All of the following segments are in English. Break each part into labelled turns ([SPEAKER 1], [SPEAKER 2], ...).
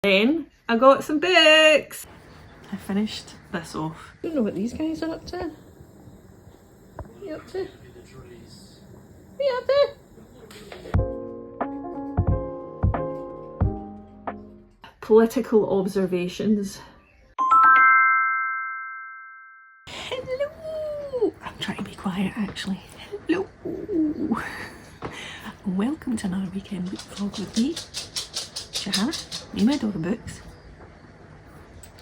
[SPEAKER 1] Then I got some books. I finished this off. I don't know what these guys are up to. What are you up to? What are you up to? Political observations. Hello! I'm trying to be quiet actually. Hello! Welcome to another weekend book vlog with me, Johanna, me my daughter books,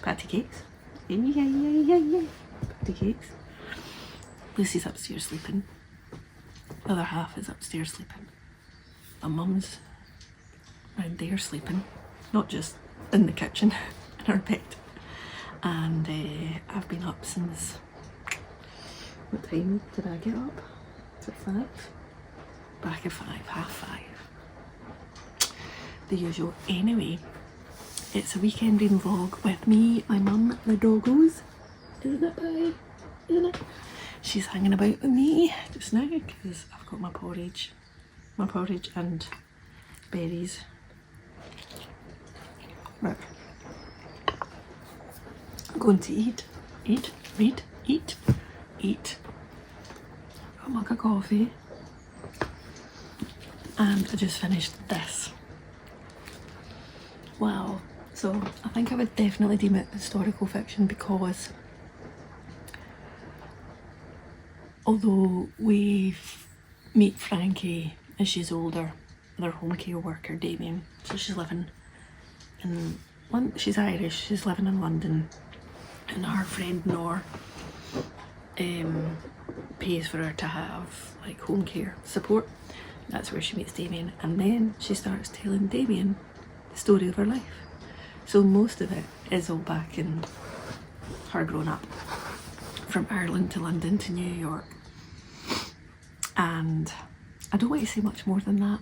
[SPEAKER 1] patty cakes, yeah, patty cakes. Lucy's upstairs sleeping, the other half is upstairs sleeping. My mum's round there sleeping, not just in the kitchen, in her bed. And I've been up since, what time did I get up? Is it 5? Back at 5, half 5. The usual. Anyway, it's a weekend reading vlog with me, my mum, the doggos. Isn't it, Pie? Isn't it? She's hanging about with me just now because I've got my porridge and berries. Right. I'm going to eat. Got a mug of coffee. And I just finished this. Wow. So I think I would definitely deem it historical fiction because although we meet Frankie as she's older, their home care worker Damien, so she's living in London, she's Irish, she's living in London, and her friend Nor pays for her to have like home care support. That's where she meets Damien, and then she starts telling Damien the story of her life. So most of it is all back in her growing up from Ireland to London to New York. And I don't want to say much more than that,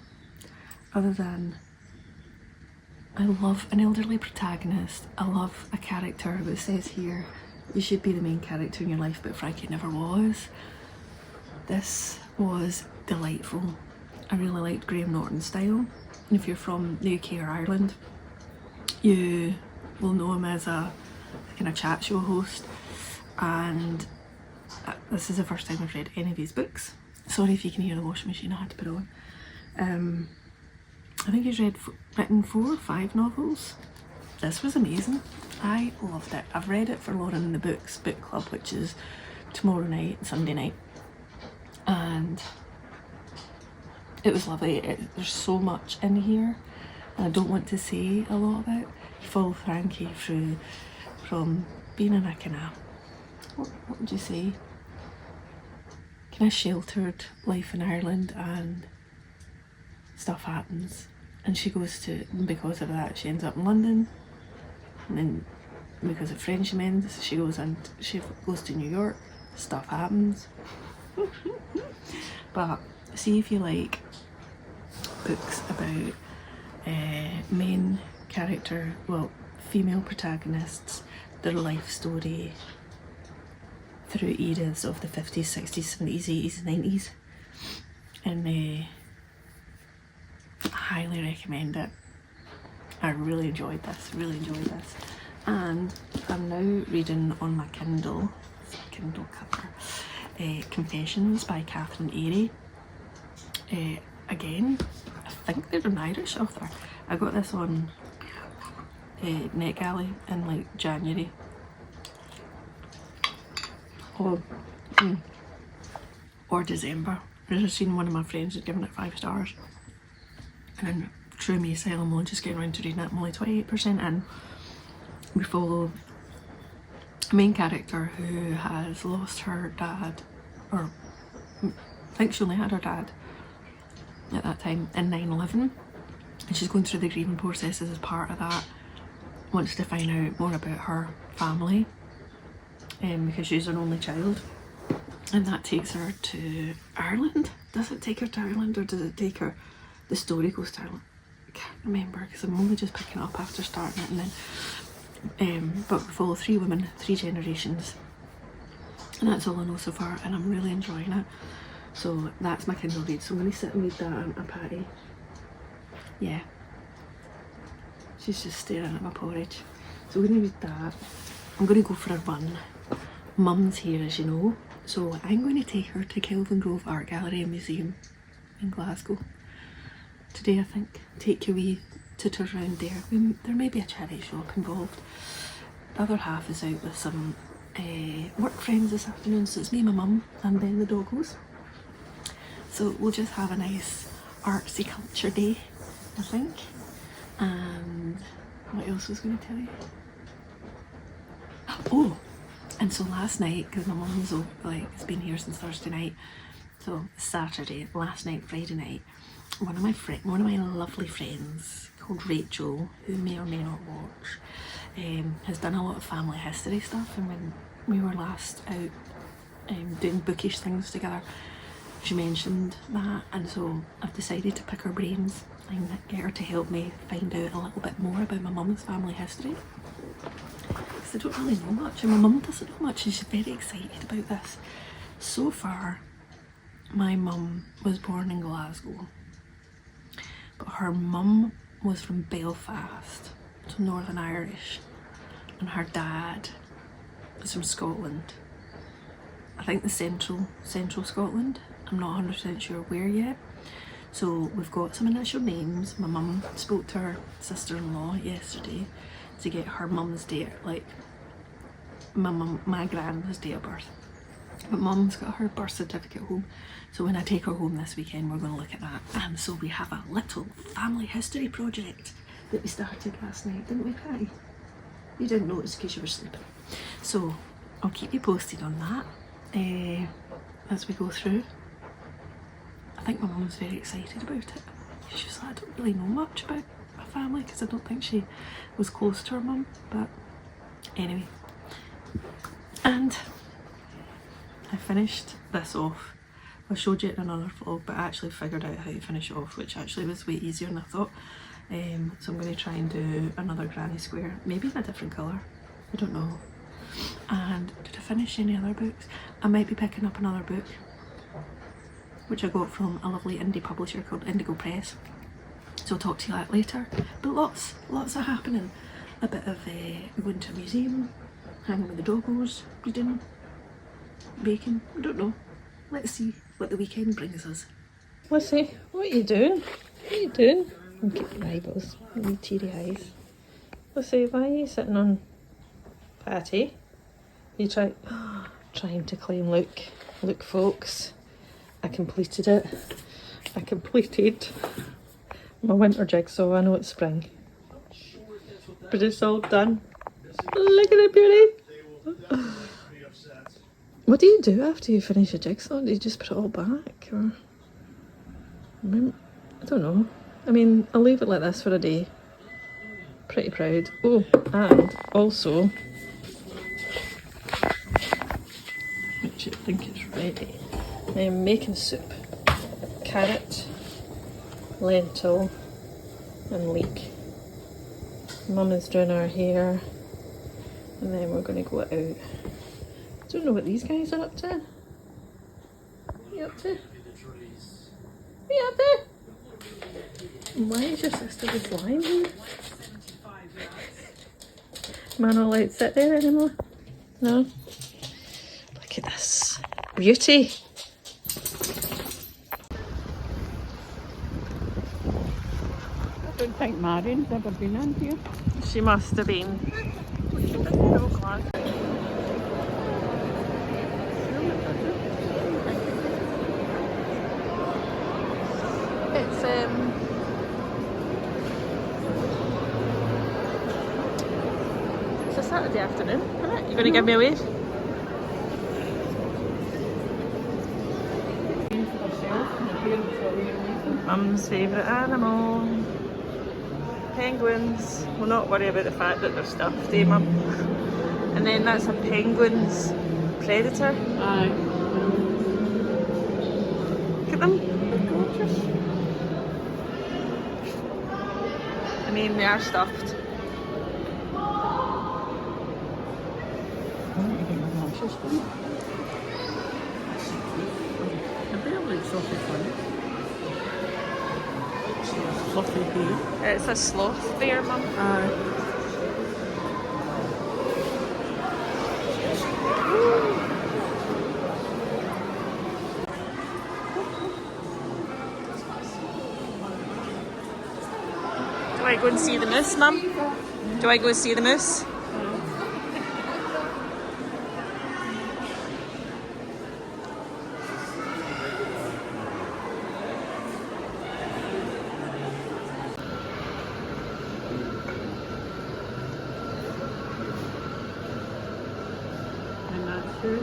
[SPEAKER 1] other than I love an elderly protagonist. I love a character who says here, you should be the main character in your life, but Frankie never was. This was delightful. I really liked Graham Norton's style. If you're from the UK or Ireland, you will know him as a kind of chat show host, and this is the first time I've read any of his books. Sorry if you can hear the washing machine, I had to put it on. I think he's written 4 or 5 novels. This was amazing. I loved it. I've read it for Lauren in the Books book club, which is tomorrow night, Sunday night, and it was lovely. There's so much in here and I don't want to say a lot of it. You follow Frankie through from being in a kind of, what would you say, kind of sheltered life in Ireland, and stuff happens and she goes to, because of that she ends up in London, and then because of friends she mends she goes to New York, stuff happens. But see if you like books about main character, well, female protagonists, their life story through eras of the 50s, 60s, 70s, 80s, 90s, and I highly recommend it. I really enjoyed this, and I'm now reading on my Kindle cover, Confessions by Airey. Again, I think they're an Irish author. I got this on NetGalley in like January or December. I just seen one of my friends had given it 5 stars, and true me style, I'm only just getting around to reading it. I'm only 28% in. We follow a main character who has lost her dad, or I think she only had her dad at that time, in 9/11, and she's going through the grieving processes as part of that. Wants to find out more about her family, because she's an only child, and that takes her to Ireland. Does it take her to Ireland, or does it take her, the story goes to Ireland? I can't remember because I'm only just picking it up after starting it, and then but we follow 3 women, 3 generations, and that's all I know so far, and I'm really enjoying it. So that's my Kindle read, so I'm going to sit and read that on a patty. Yeah, She's just staring at my porridge. So we're going to read that. I'm going to go for a run. Mum's here, as you know, so I'm going to take her to Kelvin Grove Art Gallery and Museum in Glasgow today, I think. Take you wee to tour around there. There may be a charity shop involved. The other half is out with some work friends this afternoon, so it's me, my mum and then the doggos. So we'll just have a nice artsy culture day, I think. And what else was I going to tell you? Oh, and so last night, because my mum's has been here since Thursday night, so Saturday, last night, Friday night, one of my lovely friends called Rachel, who may or may not watch, has done a lot of family history stuff, and when we were last out doing bookish things together, she mentioned that, and so I've decided to pick her brains and get her to help me find out a little bit more about my mum's family history. Because I don't really know much, and my mum doesn't know much, and she's very excited about this. So far, my mum was born in Glasgow, but her mum was from Belfast, so Northern Irish, and her dad was from Scotland. I think the central Scotland. I'm not 100% sure where yet. So we've got some initial names. My mum spoke to her sister-in-law yesterday to get her mum's date, like my grandma's date of birth. But mum's got her birth certificate home, so when I take her home this weekend we're going to look at that. And so we have a little family history project that we started last night, didn't we, Patty? You didn't notice because you were sleeping. So I'll keep you posted on that as we go through. I think my mum's very excited about it. She's like, I don't really know much about my family because I don't think she was close to her mum, but anyway. And I finished this off. I showed you it in another vlog, but I actually figured out how to finish it off, which actually was way easier than I thought. So I'm going to try and do another granny square, maybe in a different colour, I don't know. And did I finish any other books? I might be picking up another book, which I got from a lovely indie publisher called Indigo Press. So I'll talk to you later. But lots are happening. A bit of going to a museum, hanging with the doggos, reading, baking, I don't know. Let's see what the weekend brings us. Lissy, what are you doing? What are you doing? Look at your eyeballs, your teary eyes. Lissy, why are you sitting on Patty? You trying to climb, look folks. I completed it. I completed my winter jigsaw. I know it's spring, but it's all done. Look at the beauty. What do you do after you finish a jigsaw? Do you just put it all back? Or I don't know. I mean, I'll leave it like this for a day. Pretty proud. Oh, and also, which I think it's ready. I'm making soup. Carrot, lentil and leek. Mum is doing our hair, and then we're going to go out. I don't know what these guys are up to. What are you up to? What are you up to? Why is your sister just lying here? Am I not allowed to sit there anymore? No? Look at this beauty.
[SPEAKER 2] I don't think Marian's ever been in here.
[SPEAKER 1] She must have been. It's a Saturday afternoon, isn't it? You going to give me a wave? Mum's favourite animal. Penguins. We'll not worry about the fact that they're stuffed, eh, Mum? And then that's a penguin's predator.
[SPEAKER 2] Aye.
[SPEAKER 1] Look at them. They're gorgeous. I mean, they are stuffed.
[SPEAKER 2] Fluffy bear.
[SPEAKER 1] It's a sloth bear, Mum. Do I go and see the moose, Mum? Do I go see the moose?
[SPEAKER 2] And that's who?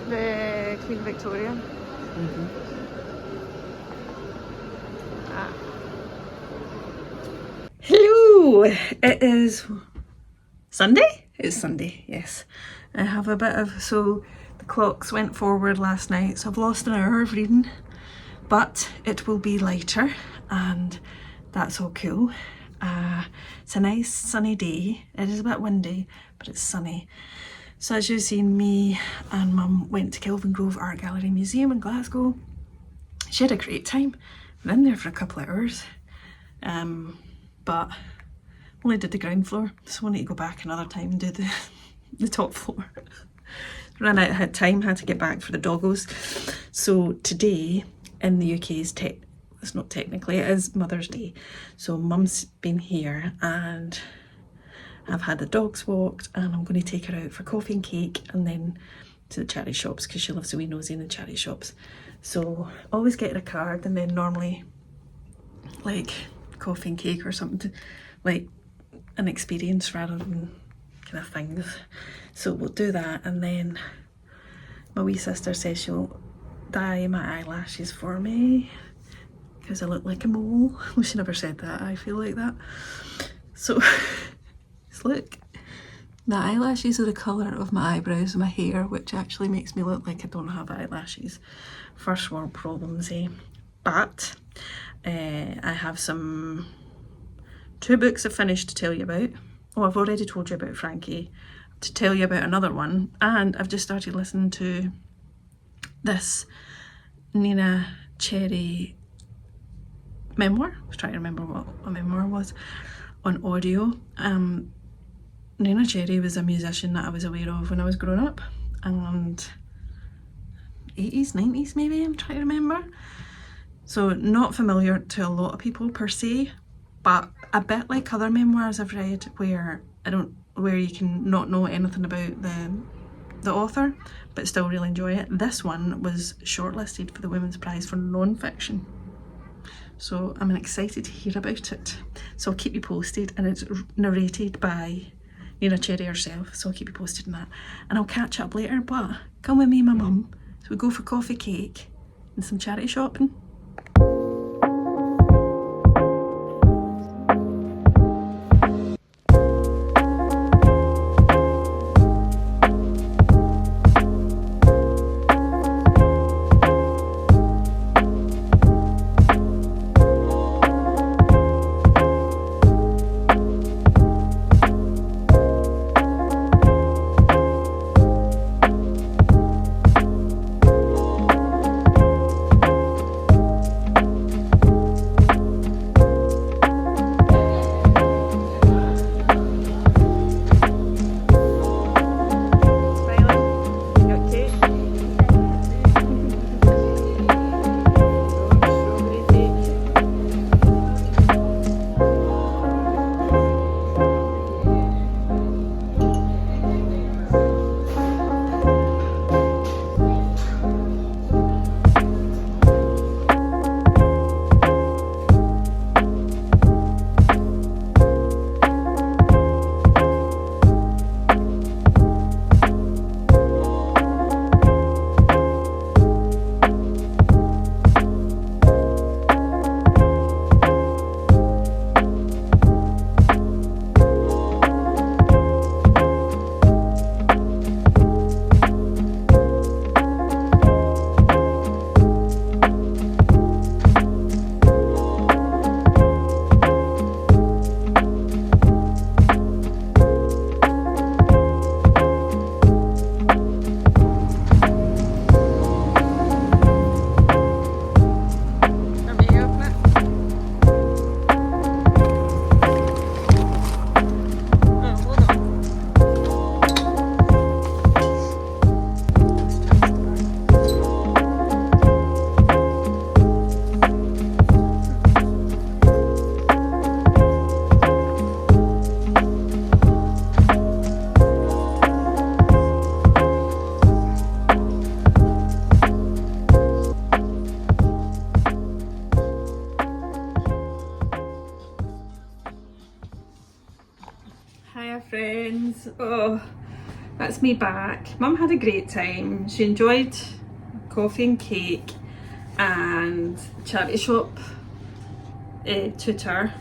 [SPEAKER 1] The Queen Victoria.
[SPEAKER 2] Mm-hmm.
[SPEAKER 1] Hello! It is Sunday? It's Sunday, yes. I have a bit of, so the clocks went forward last night, so I've lost an hour of reading, but it will be lighter and that's all cool. It's a nice sunny day. It is a bit windy, but it's sunny. So as you've seen, me and Mum went to Kelvin Grove Art Gallery Museum in Glasgow. She had a great time. I'm in there for a couple of hours. But only did the ground floor, so I need to go back another time and do the top floor. Ran out of time, had to get back for the doggos. So today in the UK is it's not technically, it is Mother's Day. So Mum's been here and I've had the dogs walked and I'm going to take her out for coffee and cake and then to the charity shops because she loves a wee nosy in the charity shops. So always get her a card and then normally like coffee and cake or something to, like an experience rather than kind of things. So we'll do that and then my wee sister says she'll dye my eyelashes for me because I look like a mole. Well, she never said that, I feel like that. So just look, the eyelashes are the colour of my eyebrows and my hair, which actually makes me look like I don't have eyelashes. First world problems, eh? But I have two books I've finished to tell you about. Oh, I've already told you about Frankie. To tell you about another one, and I've just started listening to this Neneh Cherry memoir. I was trying to remember what a memoir was on audio. Neneh Cherry was a musician that I was aware of when I was growing up, and 80s, 90s maybe, I'm trying to remember. So not familiar to a lot of people per se, but a bit like other memoirs I've read where you can not know anything about the author but still really enjoy it. This one was shortlisted for the Women's Prize for non-fiction. So I'm excited to hear about it. So I'll keep you posted, and it's narrated by Neneh Cherry herself, so I'll keep you posted on that. And I'll catch up later, but come with me and my mum. So we go for coffee, cake and some charity shopping.
[SPEAKER 3] Hiya friends. Oh, that's me back. Mum had a great time. She enjoyed coffee and cake and charity shop tutor.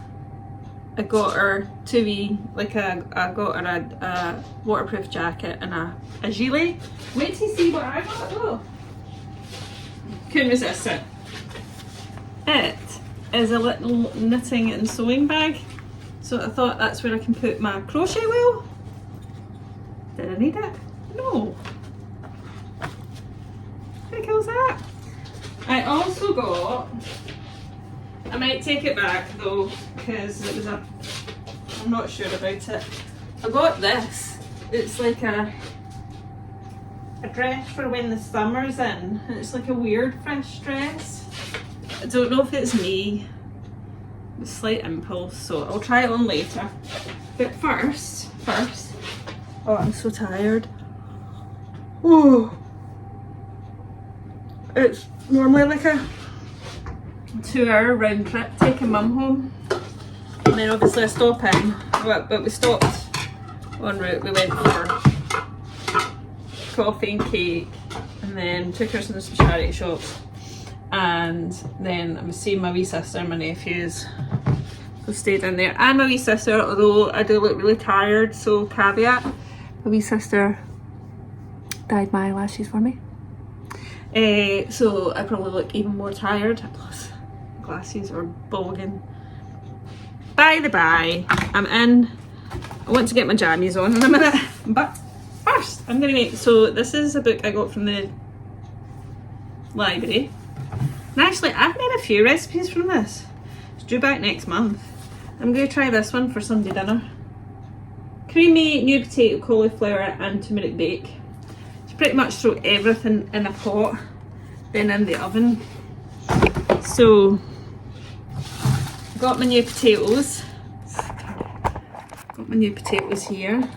[SPEAKER 3] I got her I got her a waterproof jacket and a gilet. Wait till you see what I got though. Couldn't resist it. It is a little knitting and sewing bag. So I thought that's where I can put my crochet wheel. Did I need it? No. How cool is that? I also got, I might take it back though, because it was I'm not sure about it. I got this. It's like a dress for when the summer's in. It's like a weird fresh dress. I don't know if it's me. A slight impulse, so I'll try it on later. But first, oh, I'm so tired. Oh, it's normally like a 2-hour round trip taking mum home, and then obviously I stop in, but we stopped en route. We went for coffee and cake, and then took her to some charity shops, and then I was seeing my wee sister and my nephews. So stayed in there, and my wee sister, although I do look really tired, so caveat, my wee sister dyed my eyelashes for me. So I probably look even more tired, plus glasses are bogging. By the by, I'm in. I want to get my jammies on in a minute, but first I'm gonna make, so this is a book I got from the library, and actually I've made a few recipes from this. It's due back next month. I'm going to try this one for Sunday dinner. Creamy new potato, cauliflower and turmeric bake. Just pretty much throw everything in a pot, then in the oven. So, got my new potatoes. Got my new potatoes here. Do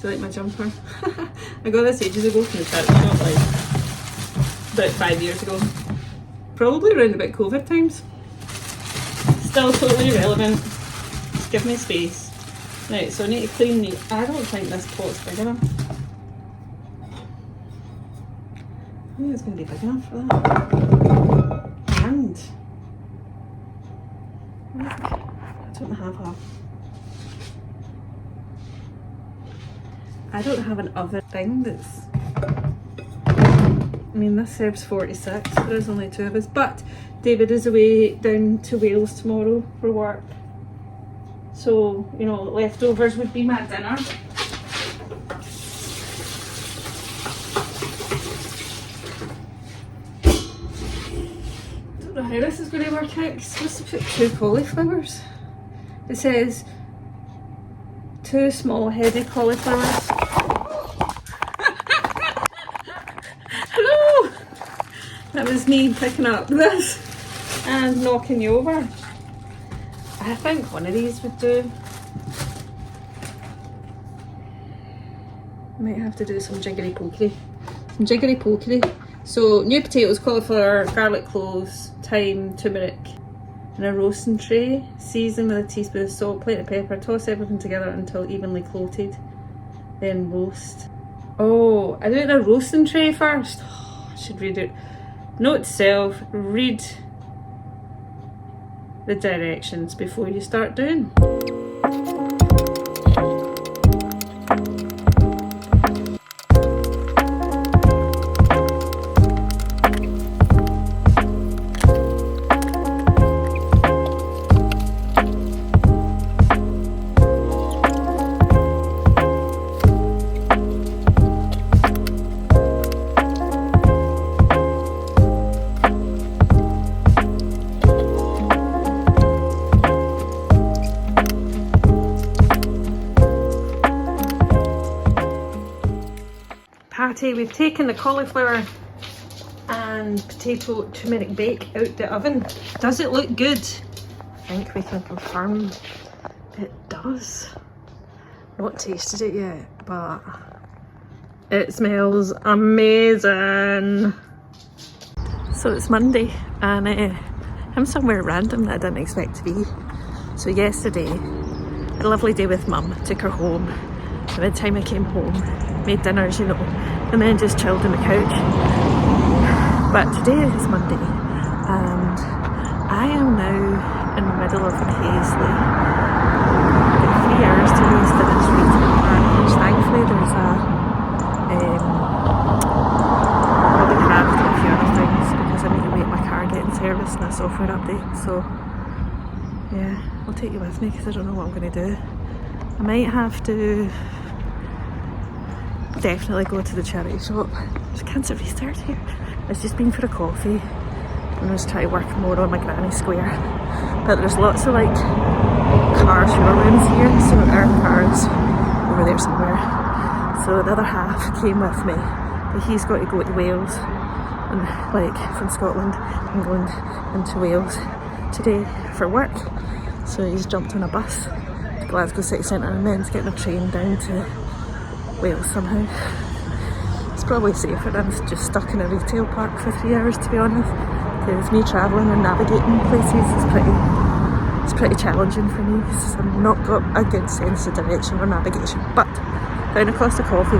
[SPEAKER 3] you like my jumper? I got this ages ago from the church shop, like about 5 years ago. Probably around about COVID times. Still totally relevant. Just give me space. Right, so I need to clean the. I don't think this pot's big enough. I think it's going to be big enough for that. And I don't have an oven thing that's. I mean, this serves 46. There's only 2 of us, but David is away down to Wales tomorrow for work. So, you know, leftovers would be my dinner. I don't know how this is going to work out. It's supposed to put 2 cauliflowers. It says 2 small heady cauliflowers. Hello! That was me picking up this and knocking you over. I think one of these would do. Might have to do some jiggery pokery. So new potatoes, cauliflower, garlic cloves, thyme, turmeric, and a roasting tray. Season with a teaspoon of salt, plate of pepper. Toss everything together until evenly coated. Then roast. Oh, I do it in a roasting tray first. Oh, I should read it. Note to self: read the directions before you start doing. We've taken the cauliflower and potato turmeric bake out the oven. Does it look good? I think we can confirm it does. Not tasted it yet, but it smells amazing. So it's Monday and I'm somewhere random that I didn't expect to be. So yesterday
[SPEAKER 1] Had a lovely day with mum, took her home. By the time I came home, made dinners, you know, and then just chilled on the couch. But today is Monday, and I am now in the middle of Paisley. 3 hours to waste in this retail park, which thankfully there's a hobbycraft and a few other things, because I need to wait my car getting serviced and a software update. So yeah, I'll take you with me because I don't know what I'm going to do. I might have to definitely go to the charity shop. There's cancer research here. It's just been for a coffee and I was trying to work more on my granny square. But there's lots of like car showrooms here, so our car's over there somewhere. So the other half came with me, but he's got to go to Wales, and like from Scotland, I'm going into Wales today for work. So he's jumped on a bus to Glasgow city centre and then he's getting a train down to Wales somehow. It's probably safer than just stuck in a retail park for 3 hours, to be honest, because me travelling and navigating places is pretty challenging for me because I've not got a good sense of direction or navigation. But found a Costa coffee,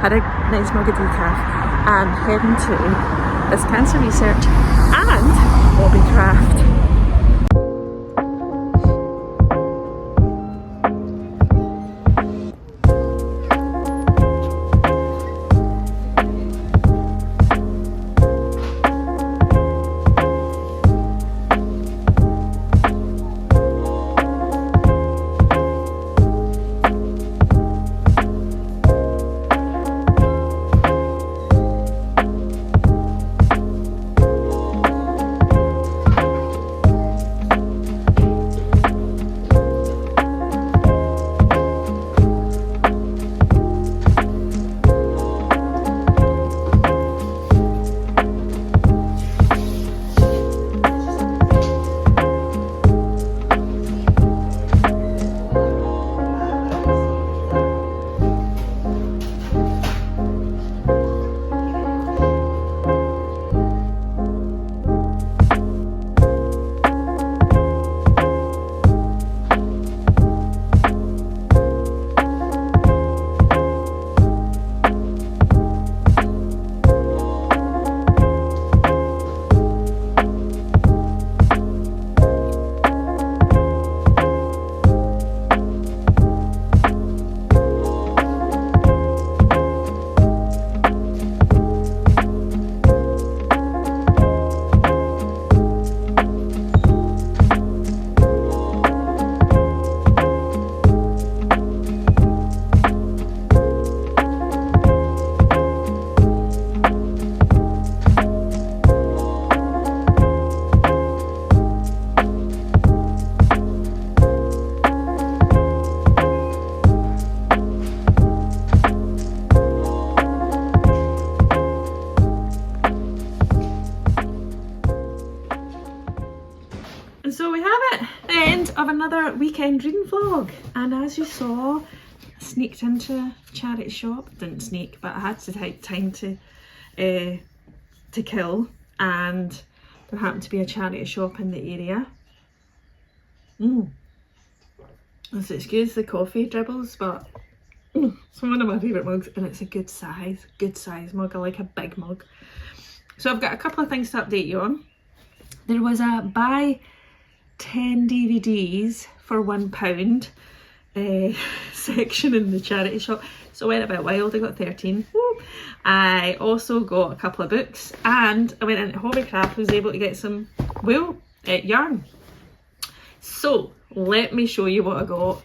[SPEAKER 1] had a nice mug of decaf, and heading to this cancer research and hobbycraft. And so we have it, the end of another weekend reading vlog. And as you saw, I sneaked into a charity shop. Didn't sneak, but I had to take time to kill, and there happened to be a charity shop in the area. So excuse the coffee dribbles, but it's one of my favourite mugs, and it's a good size mug. I like a big mug. So I've got a couple of things to update you on. There was a buy 10 DVDs for £1 section in the charity shop, so I went a bit wild. I got 13. Woo. I also got a couple of books, and I went into Hobbycraft, was able to get some wool yarn. So let me show you what I got.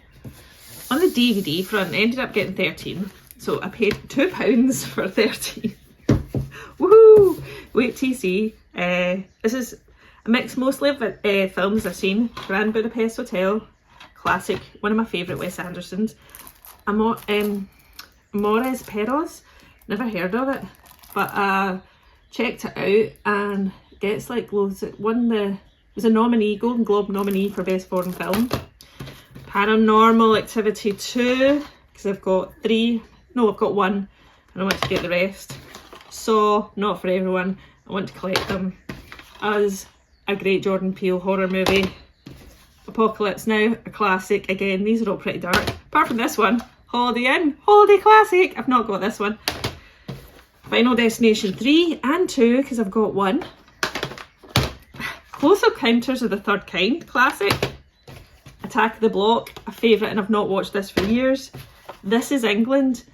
[SPEAKER 1] On the DVD front, I ended up getting 13, so I paid £2 for 13. Woohoo! Wait till you see. This is a mix mostly of films I've seen. Grand Budapest Hotel, classic, one of my favourite Wes Andersons. Amores Perros, never heard of it, but checked it out, and gets like loads. It was a nominee, Golden Globe nominee for Best Foreign Film. Paranormal Activity 2, because I've got 3, no, I've got 1, and I want to get the rest. Saw, not for everyone, I want to collect them. Us, a great Jordan Peele horror movie.
[SPEAKER 3] Apocalypse Now, a classic. Again, these are all pretty dark. Apart from this one, Holiday Inn, holiday classic. I've not got this one. Final Destination 3 and 2, because I've got 1. Close Encounters of the Third Kind, classic. Attack of the Block, a favourite, and I've not watched this for years. This Is England.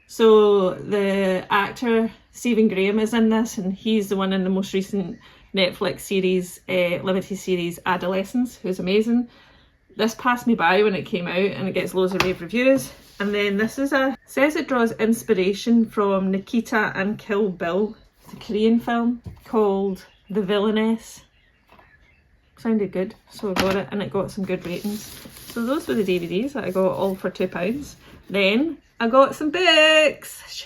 [SPEAKER 3] So the actor Stephen Graham is in this, and he's the one in the most recent Netflix series, limited series Adolescence, who's amazing. This passed me by when it came out, and it gets loads of rave reviews. And then this is says it draws inspiration from Nikita and Kill Bill, the Korean film called The Villainess. Sounded good, so I got it, and it got some good ratings. So those were the DVDs that I got, all for £2. Then I got some books.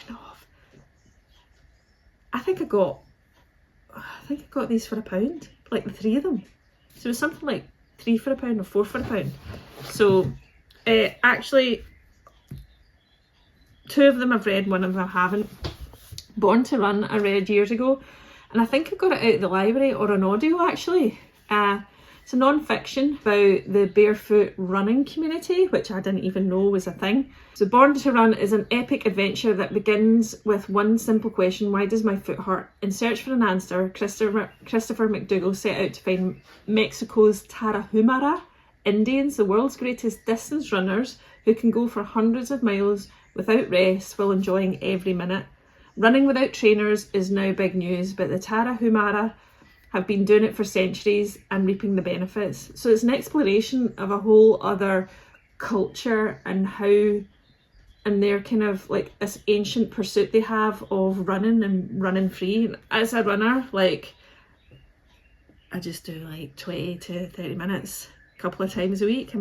[SPEAKER 3] I think I got these for £1, like the 3 of them. So it was something like 3 for £1 or 4 for £1. So actually, 2 of them I've read, 1 of them I haven't. Born to Run I read years ago, and I think I got it out of the library or on audio actually. It's a non-fiction about the barefoot running community, which I didn't even know was a thing. So Born to Run is an epic adventure that begins with one simple question: why does my foot hurt? In search for an answer, Christopher McDougall set out to find Mexico's Tarahumara Indians, the world's greatest distance runners, who can go for hundreds of miles without rest while enjoying every minute. Running without trainers is now big news, but the Tarahumara have been doing it for centuries and reaping the benefits. So it's an exploration of a whole other culture and how, and their kind of like this ancient pursuit they have of running and running free. As a runner, like I just do like 20 to 30 minutes a couple of times a week.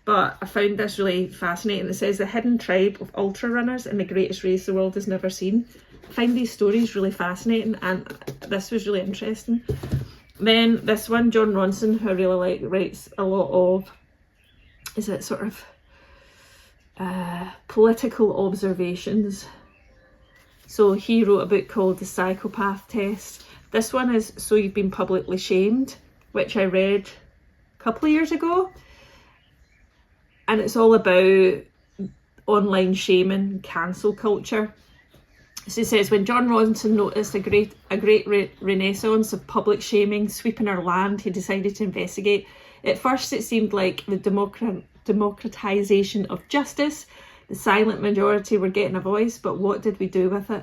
[SPEAKER 3] But I found this really fascinating. It says the hidden tribe of ultra runners in the greatest race the world has never seen. I find these stories really fascinating, and this was really interesting. Then this one, John Ronson, who I really like, writes a lot of, is it sort of political observations. So he wrote a book called The Psychopath Test. This one is So You've Been Publicly Shamed, which I read a couple of years ago. And it's all about online shaming, cancel culture. So it says, when John Ronson noticed a great renaissance of public shaming sweeping our land, he decided to investigate. At first it seemed like the democratisation of justice. The silent majority were getting a voice, but what did we do with it?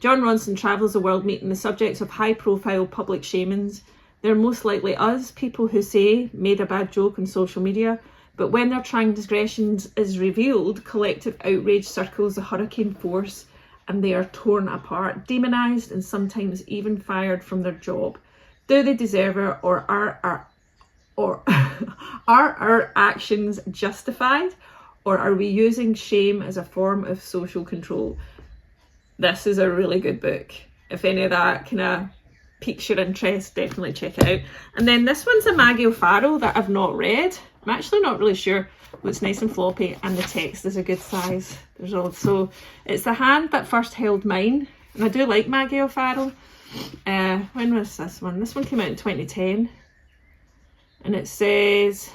[SPEAKER 3] John Ronson travels the world meeting the subjects of high-profile public shamings. They're most likely us, people who say, made a bad joke on social media, but when their transgressions is revealed, collective outrage circles the hurricane force and they are torn apart, demonised and sometimes even fired from their job. Do they deserve it, or are our actions justified, or are we using shame as a form of social control? This is a really good book. If any of that kind of piques your interest, definitely check it out. And then this one's a Maggie O'Farrell that I've not read. I'm actually not really sure, but it's nice and floppy, and the text is a good size. There's also, it's The Hand That First Held Mine, and I do like Maggie O'Farrell. When was this one? This one came out in 2010, and it says,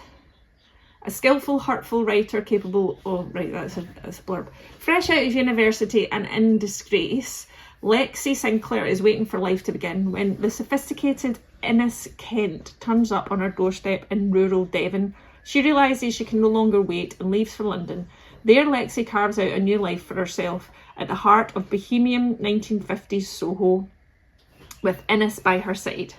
[SPEAKER 3] a skillful, hurtful writer capable of, right, that's a blurb. Fresh out of university and in disgrace, Lexi Sinclair is waiting for life to begin when the sophisticated Innes Kent turns up on her doorstep in rural Devon. She realises she can no longer wait and leaves for London. There, Lexi carves out a new life for herself at the heart of bohemian 1950s Soho, with Innes by her side.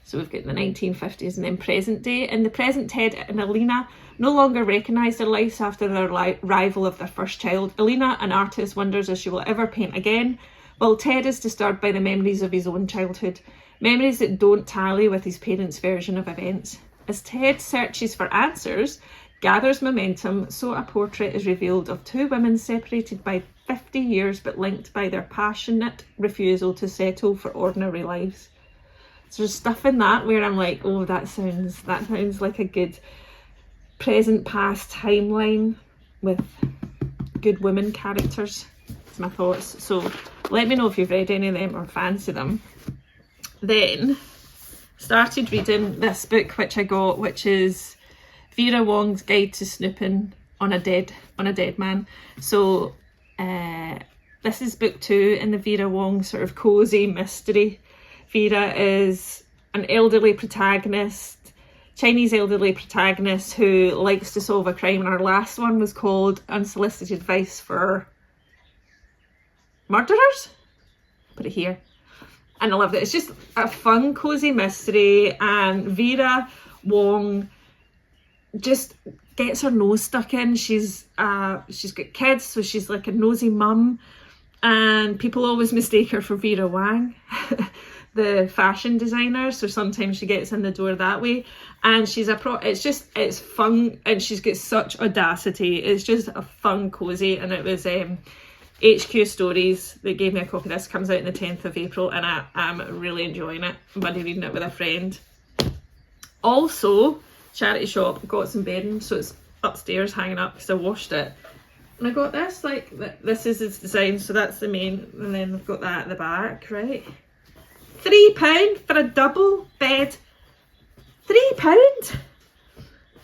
[SPEAKER 3] So we've got the 1950s and then present day. In the present, Ted and Alina no longer recognise their lives after their arrival of their first child. Alina, an artist, wonders if she will ever paint again, while Ted is disturbed by the memories of his own childhood, memories that don't tally with his parents' version of events. As Ted searches for answers, gathers momentum, so a portrait is revealed of two women separated by 50 years but linked by their passionate refusal to settle for ordinary lives. So there's stuff in that where I'm like, oh, that sounds like a good present past timeline with good women characters. That's my thoughts. So let me know if you've read any of them or fancy them. Then started reading this book which I got, which is Vera Wong's Guide to Snooping on a Dead Man. So this is book 2 in the Vera Wong sort of cosy mystery. Vera is an elderly protagonist, Chinese elderly protagonist who likes to solve a crime, and our last one was called Unsolicited Advice for Murderers. Put it here. And I loved it. It's just a fun, cosy mystery, and Vera Wong just gets her nose stuck in. She's got kids, so she's like a nosy mum, and people always mistake her for Vera Wang, the fashion designer, so sometimes she gets in the door that way. And she's it's fun, and she's got such audacity. It's just a fun, cosy, and it was HQ Stories that gave me a copy. This comes out on the 10th of April, and I'm really enjoying it. I'm buddy reading it with a friend. Also, charity shop, got some bedding, so it's upstairs hanging up because I washed it. And I got this, like, this is its design, so that's the main, and then I've got that at the back, right? £3 for a double bed. £3?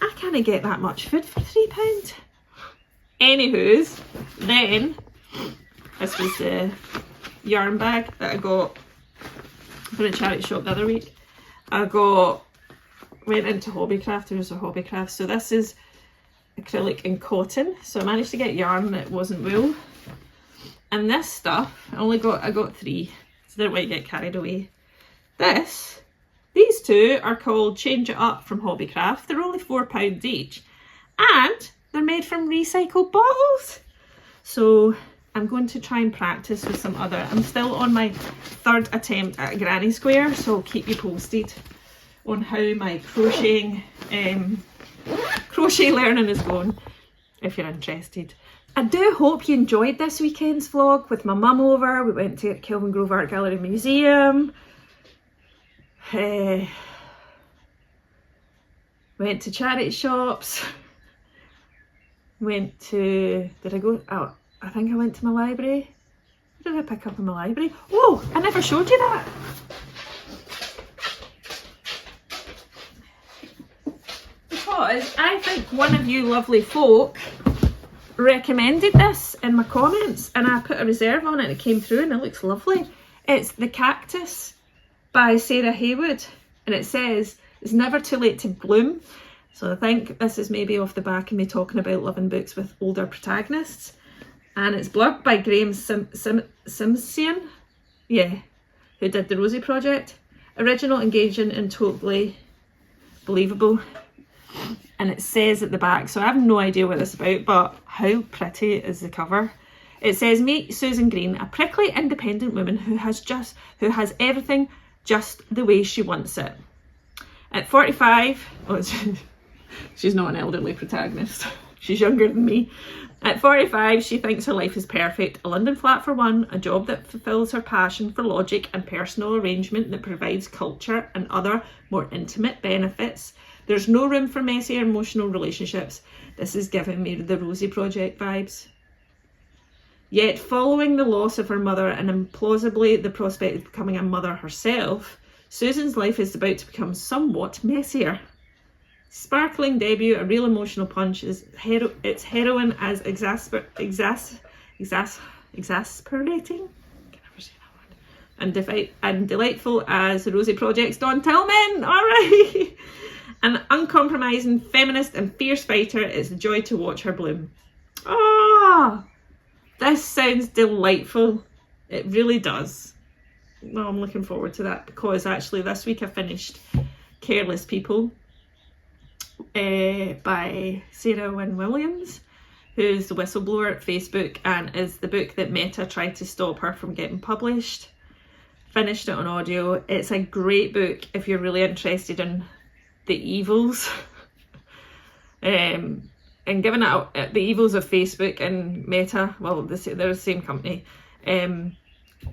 [SPEAKER 3] I can't get that much food for £3. Anywho's, then this was the yarn bag that I got from a charity shop the other week. Went into Hobbycraft. There was a Hobbycraft. So this is acrylic and cotton. So I managed to get yarn that wasn't wool. And this stuff, I got 3. So I didn't want to get carried away. These two are called Change It Up from Hobbycraft. They're only £4 each. And they're made from recycled bottles. So I'm going to try and practice with some other. I'm still on my 3rd attempt at a granny square, so I'll keep you posted on how my crochet learning is going, if you're interested. I do hope you enjoyed this weekend's vlog with my mum over. We went to Kelvin Grove Art Gallery Museum. Went to charity shops. Did I go? Oh, I think I went to my library. What did I pick up in my library? Oh, I never showed you that. Because I think one of you lovely folk recommended this in my comments, and I put a reserve on it and it came through and it looks lovely. It's The Cactus by Sarah Haywood, and it says it's never too late to bloom. So I think this is maybe off the back of me talking about loving books with older protagonists. And it's blurred by Graham Simpson, who did The Rosie Project. Original, engaging and totally believable. And it says at the back, so I have no idea what it's about, but how pretty is the cover. It says, meet Susan Green, a prickly independent woman who has everything just the way she wants it. At 45, she's not an elderly protagonist, she's younger than me. At 45, she thinks her life is perfect. A London flat for one, a job that fulfills her passion for logic and personal arrangement that provides culture and other more intimate benefits. There's no room for messy or emotional relationships. This is giving me the Rosie Project vibes. Yet, following the loss of her mother and implausibly the prospect of becoming a mother herself, Susan's life is about to become somewhat messier. Sparkling debut, a real emotional punch, its heroine as exasperating, can never say that word, and delightful as the Rosie Project's Dawn Tillman. Alright! An uncompromising feminist and fierce fighter, it's a joy to watch her bloom. Oh, this sounds delightful. It really does. Well, I'm looking forward to that, because actually this week I finished Careless People by Sarah Wynn-Williams, who's the whistleblower at Facebook and is the book that Meta tried to stop her from getting published. Finished it on audio. It's a great book if you're really interested in the evils and given out the evils of Facebook and Meta. Well, they're the same company. The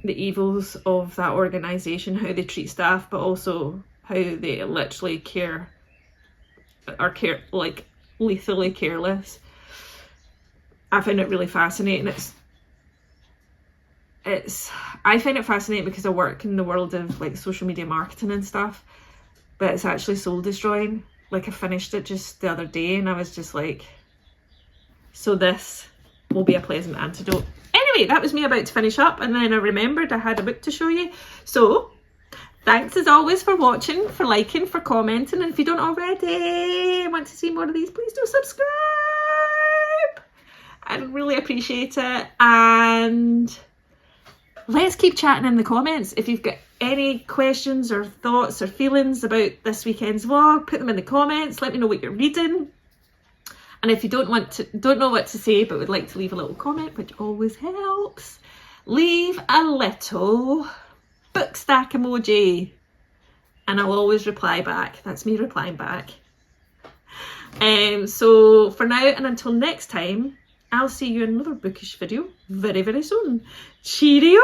[SPEAKER 3] evils of that organisation, how they treat staff, but also how they literally like lethally careless. I find it really fascinating. I find it fascinating because I work in the world of like social media marketing and stuff, but it's actually soul destroying. Like, I finished it just the other day and I was just like, so this will be a pleasant antidote. Anyway, that was me about to finish up, and then I remembered I had a book to show you. So thanks as always for watching, for liking, for commenting, and if you don't already want to see more of these, please do subscribe. I'd really appreciate it. And let's keep chatting in the comments. If you've got any questions or thoughts or feelings about this weekend's vlog, put them in the comments. Let me know what you're reading. And if you don't know what to say but would like to leave a little comment, which always helps, leave a little book stack emoji and I'll always reply back. That's me replying back. So for now and until next time, I'll see you in another bookish video very, very soon. Cheerio!